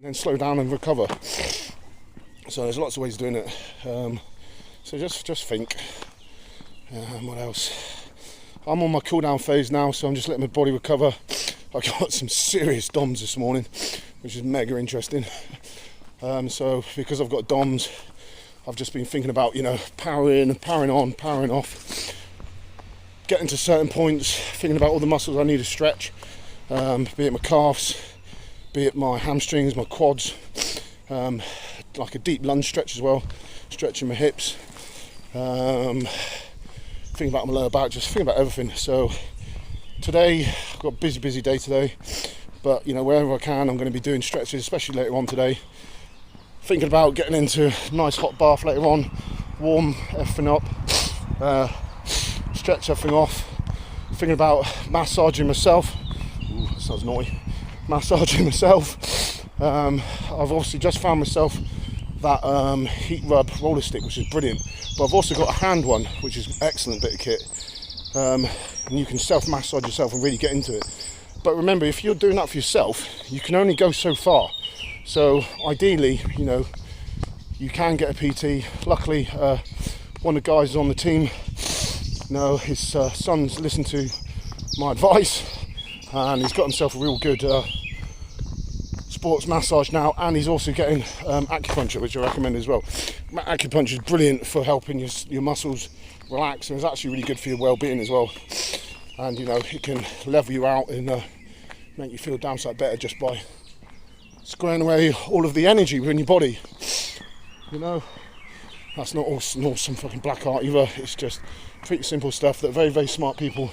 then slow down and recover. So there's lots of ways of doing it. So just think. What else? I'm on my cool down phase now, so I'm just letting my body recover. I got some serious DOMs this morning, which is mega interesting. So because I've got DOMs, I've just been thinking about, powering on, powering off, getting to certain points, thinking about all the muscles I need to stretch, be it my calves, be it my hamstrings, my quads, like a deep lunge stretch as well, stretching my hips, thinking about my lower back, just thinking about everything. So today, I've got a busy day today, but wherever I can, I'm going to be doing stretches, especially later on today. Thinking about getting into a nice hot bath later on, warm everything up, stretch everything off. Thinking about massaging myself. Ooh, that sounds naughty. Massaging myself. I've obviously just found myself that heat rub roller stick, which is brilliant. But I've also got a hand one, which is an excellent bit of kit. And you can self-massage yourself and really get into it. But remember, if you're doing that for yourself, you can only go so far. So ideally, you can get a PT. Luckily, one of the guys on the team, his son's listened to my advice, and he's got himself a real good sports massage now, and he's also getting acupuncture, which I recommend as well. Acupuncture is brilliant for helping your muscles relax, and it's actually really good for your well-being as well. And it can level you out and make you feel damn sight better just by squaring away all of the energy within your body. That's not some fucking black art either. It's just pretty simple stuff that very, very smart people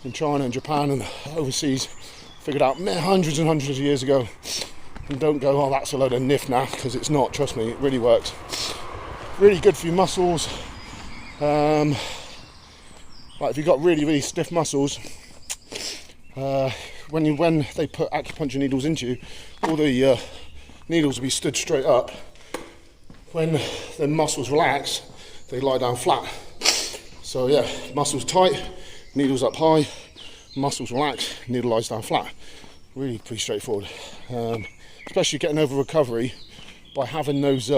in China and Japan and overseas figured out hundreds and hundreds of years ago. And don't go, oh, that's a load of niff now, because it's not. Trust me, it really works. Really good for your muscles. Like if you've got really, really stiff muscles, when they put acupuncture needles into you, all the needles will be stood straight up. When the muscles relax, they lie down flat. So yeah, muscles tight, needles up high, muscles relax, needle lies down flat. Really pretty straightforward. Especially getting over recovery by having those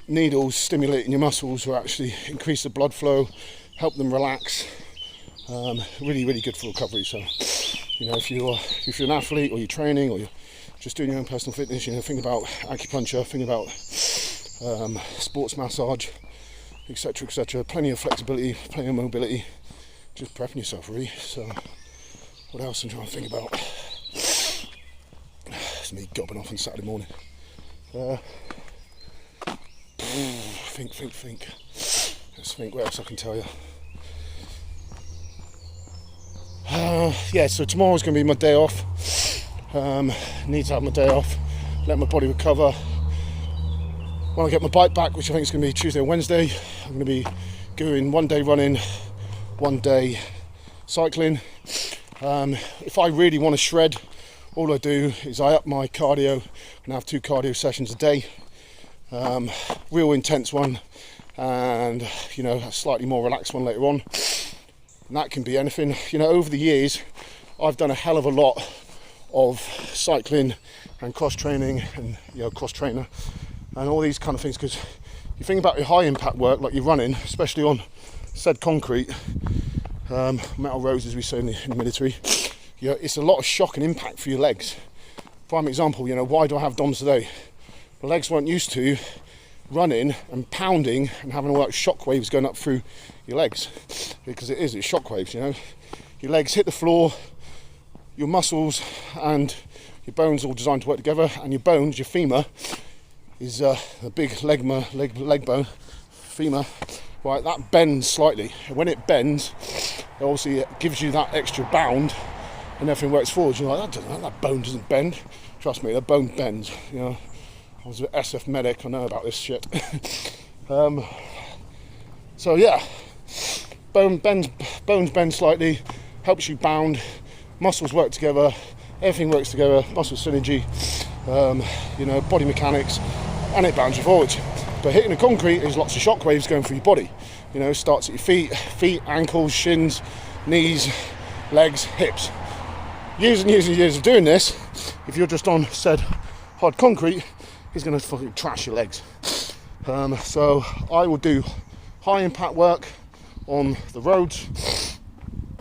needles stimulating your muscles will actually increase the blood flow, help them relax. Really, really good for recovery. So, if you're an athlete or you're training or you're just doing your own personal fitness, think about acupuncture, think about sports massage, etc., etc. Plenty of flexibility, plenty of mobility, just prepping yourself really. So, what else I'm trying to think about? It's me gobbing off on Saturday morning. Think. Let's think what else I can tell you. So tomorrow's going to be my day off. Need to have my day off, let my body recover. When I get my bike back, which I think is going to be Tuesday or Wednesday, I'm going to be doing 1 day running, 1 day cycling. If I really want to shred, all I do is I up my cardio and have 2 cardio sessions a day. Real intense one and a slightly more relaxed one later on. And that can be anything. Over the years, I've done a hell of a lot of cycling and cross training and cross trainer and all these kind of things, because you think about your high impact work like you're running, especially on said concrete, metal roads as we say in the military, it's a lot of shock and impact for your legs. Prime example, why do I have DOMs today? My legs weren't used to running and pounding and having all that shock waves going up through your legs, because it's shock waves. Your legs hit the floor, your muscles and your bones all designed to work together, and your bones, your femur is a big leg bone, femur, right, that bends slightly. And when it bends, obviously it gives you that extra bound and everything works forward. You're like, that bone doesn't bend. Trust me, the bone bends. I was an SF medic, I know about this shit. So yeah, bones bend slightly, helps you bound, muscles work together, everything works together, muscle synergy, body mechanics, and it bounds you forward. But hitting the concrete is lots of shock waves going through your body. Starts at your feet, ankles, shins, knees, legs, hips. Years and years and years of doing this, if you're just on said hard concrete is going to fucking trash your legs. So I will do high impact work on the roads,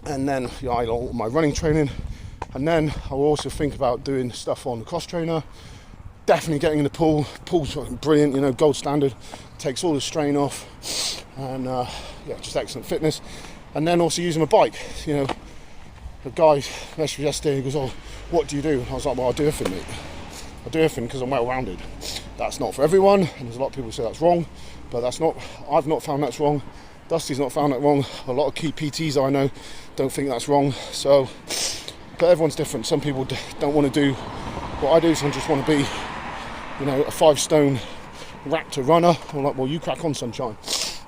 and then I do my running training, and then I will also think about doing stuff on the cross trainer. Definitely getting in the pool. Pool's brilliant, you know, gold standard, takes all the strain off, and yeah, just excellent fitness. And then also using my bike. You know, the guy yesterday, he goes, "Oh, what do you do?" And I was like, "Well, I do everything, mate. I do everything because I'm well-rounded." That's not for everyone, and there's a lot of people who say that's wrong, but that's not. I've not found that's wrong. Dusty's not found that wrong. A lot of key PTs I know don't think that's wrong. So, but everyone's different. Some people don't want to do what I do. Some just want to be, you know, a 5 stone raptor runner. I'm like, well, you crack on, sunshine.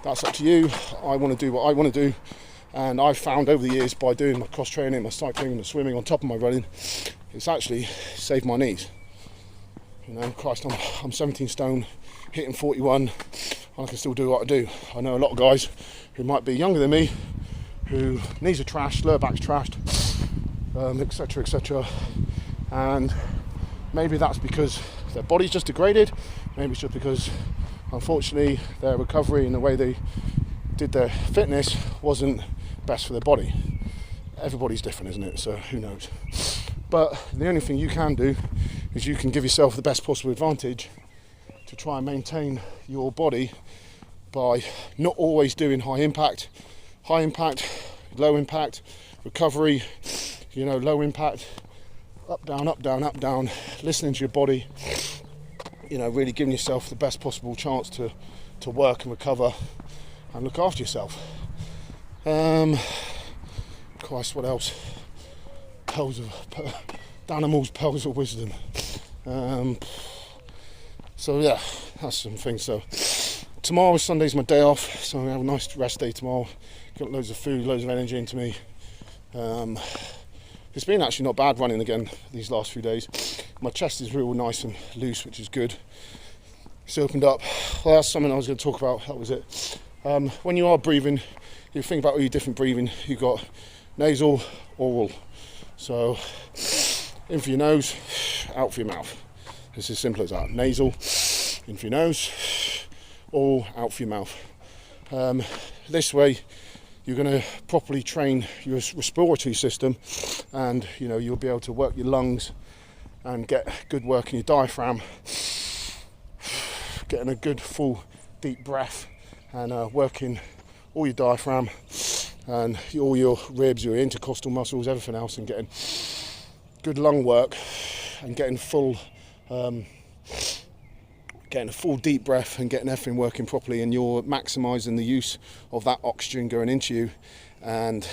That's up to you. I want to do what I want to do. And I've found over the years, by doing my cross training, my cycling, my swimming on top of my running, it's actually saved my knees. You know, Christ, I'm 17 stone, hitting 41, and I can still do what I do. I know a lot of guys who might be younger than me, who knees are trashed, lower back's trashed, etc., etc. And maybe that's because their body's just degraded. Maybe it's just because, unfortunately, their recovery and the way they did their fitness wasn't best for their body. Everybody's different, isn't it? So who knows? But the only thing you can do is you can give yourself the best possible advantage to try and maintain your body by not always doing high impact, low impact, recovery, you know, low impact, up, down, up, down, up, down, listening to your body, you know, really giving yourself the best possible chance to work and recover and look after yourself. Christ, what else? Animals, pearls of wisdom. So yeah, that's some things. So tomorrow, Sunday's my day off, so I have a nice rest day tomorrow. Got loads of food, loads of energy into me. It's been actually not bad running again these last few days. My chest is real nice and loose, which is good. It's opened up. Well, that's something I was going to talk about. That was it. When you are breathing, you think about all your different breathing. You've got nasal, oral. So in for your nose, out for your mouth. It's as simple as that. Nasal, in for your nose, oral, out for your mouth. This way, you're going to properly train your respiratory system, and you know you'll be able to work your lungs and get good work in your diaphragm, getting a good full deep breath and working all your diaphragm and all your ribs, your intercostal muscles, everything else, and getting good lung work and getting a full deep breath and getting everything working properly, and you're maximising the use of that oxygen going into you, and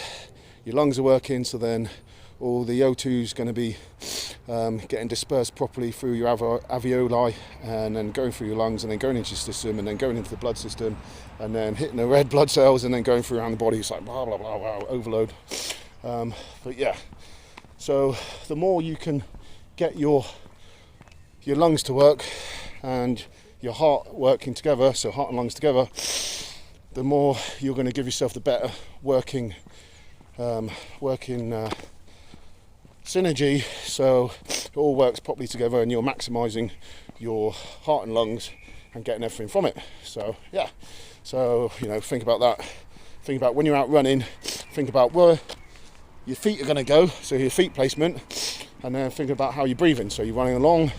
your lungs are working, so then all the O2 is going to be getting dispersed properly through your alveoli and then going through your lungs and then going into your system and then going into the blood system and then hitting the red blood cells and then going through around the body. It's like blah blah blah blah, overload. But yeah, so the more you can get your lungs to work and your heart working together, so heart and lungs together, the more you're going to give yourself the better working synergy, so it all works properly together and you're maximising your heart and lungs and getting everything from it. So yeah, so you know, think about that. Think about when you're out running, think about where your feet are going to go, so your feet placement, and then think about how you're breathing. So you're running along,